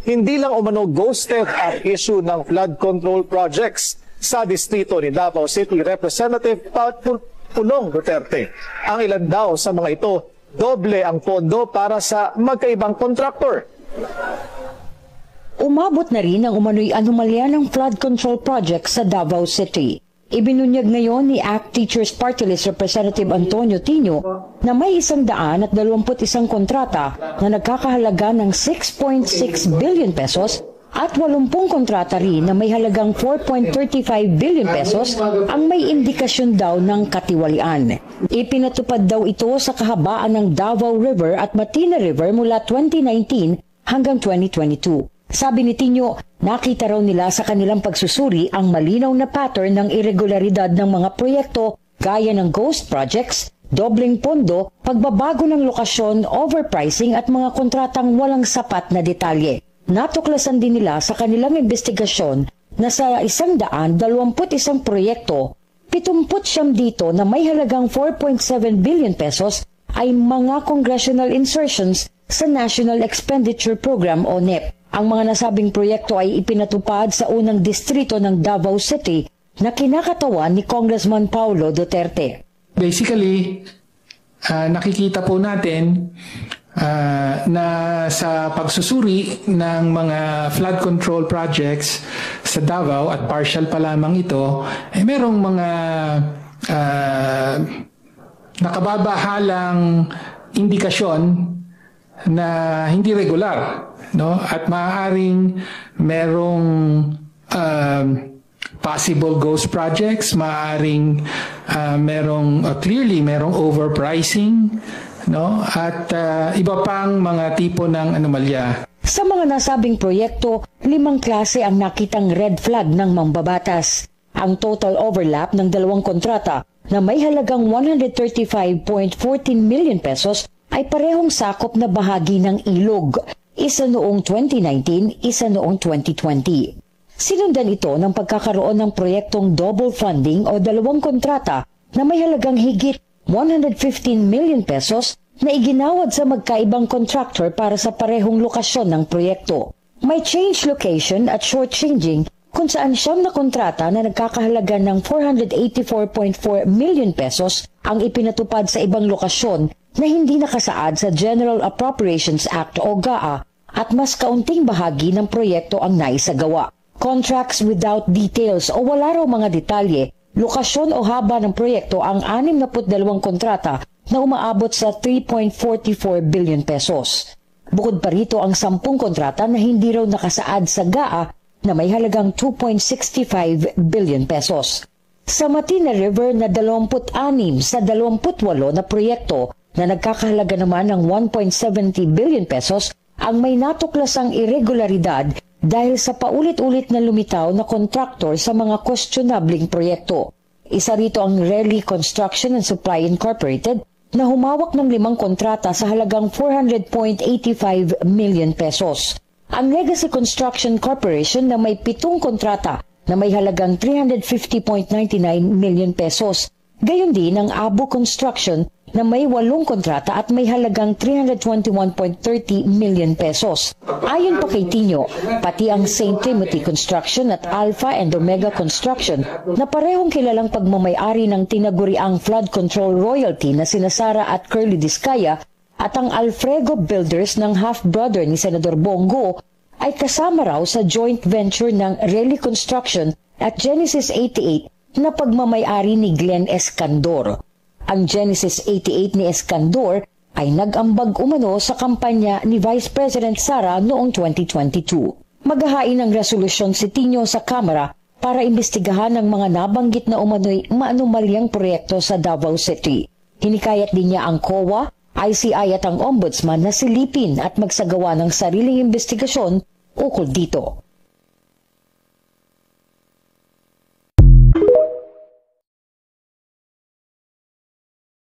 hindi lang umano ghosted ang issue ng flood control projects sa distrito ni Davao City Representative Pulong Duterte. Ang ilan daw sa mga ito, doble ang pondo para sa magkaibang kontraktor. Umabot na rin ang umano'y anomalya ng flood control project sa Davao City. Ibinunyag ngayon ni ACT Teachers Party List Representative Antonio Tino na may 121 kontrata na nagkakahalaga ng 6.6 billion pesos at 80 kontrata rin na may halagang 4.35 billion pesos ang may indikasyon daw ng katiwalian. Ipinatupad daw ito sa kahabaan ng Davao River at Matina River mula 2019 hanggang 2022. Sabi ni Tino, nakita raw nila sa kanilang pagsusuri ang malinaw na pattern ng irregularidad ng mga proyekto gaya ng ghost projects, dobleng pondo, pagbabago ng lokasyon, overpricing at mga kontratang walang sapat na detalye. Natuklasan din nila sa kanilang investigasyon na sa 121 proyekto, 79 dito na may halagang 4.7 billion pesos ay mga congressional insertions sa National Expenditure Program o NEP. Ang mga nasabing proyekto ay ipinatupad sa unang distrito ng Davao City na kinakatawan ni Congressman Paulo Duterte. Basically, nakikita po natin na sa pagsusuri ng mga flood control projects sa Davao at partial pa lamang ito, ay merong mga nakababahalang indikasyon na hindi regular, no? At maaaring merong possible ghost projects, maaaring clearly merong overpricing, no? At iba pang mga tipo ng anomalya. Sa mga nasabing proyekto, 5 klase ang nakitang red flag ng mambabatas. Ang total overlap ng 2 kontrata na may halagang 135.14 million pesos ay parehong sakop na bahagi ng ilog, isa noong 2019, isa noong 2020. Sinundan ito ng pagkakaroon ng proyektong double funding o 2 kontrata na may halagang higit 115 million pesos na iginawad sa magkaibang contractor para sa parehong lokasyon ng proyekto. May change location at short-changing kung saan 9 na kontrata na nagkakahalaga ng 484.4 million pesos ang ipinatupad sa ibang lokasyon na hindi nakasaad sa General Appropriations Act o GAA at mas kaunting bahagi ng proyekto ang naisagawa. Contracts without details o wala raw mga detalye, lokasyon o haba ng proyekto ang 62 kontrata na umaabot sa 3.44 billion pesos. Bukod pa rito ang 10 kontrata na hindi raw nakasaad sa GAA na may halagang 2.65 billion pesos. Sa Matina River na 26 sa 28 na proyekto na nagkakahalaga naman ng 1.70 billion pesos ang may natuklasang irregularidad dahil sa paulit-ulit na lumitaw na kontraktor sa mga questionabling proyekto. Isa rito ang Relly Construction and Supply Incorporated na humawak ng 5 kontrata sa halagang 400.85 million pesos. Ang Legacy Construction Corporation na may 7 kontrata na may halagang 350.99 million pesos. Gayon din ang Abu Construction na may 8 kontrata at may halagang 321.30 million pesos. Ayon pa kay Tino, pati ang St. Timothy Construction at Alpha and Omega Construction na parehong kilalang pagmamay-ari ng tinaguriang flood control royalty na sina Sara at Curly Discaya at ang Alfrego Builders ng half-brother ni Senador Bongo ay kasama raw sa joint venture ng Relly Construction at Genesis 88 na pagmamay-ari ni Glenn Escandor. Ang Genesis 88 ni Escandor ay nag-ambag umano sa kampanya ni Vice President Sara noong 2022. Maghahain ng resolusyon si Tino sa Kamara para imbestigahan ang mga nabanggit na umano'y maanumalyang proyekto sa Davao City. Hinikayat din niya ang COA, ICI at ang Ombudsman na silipin at magsagawa ng sariling investigasyon ukol dito.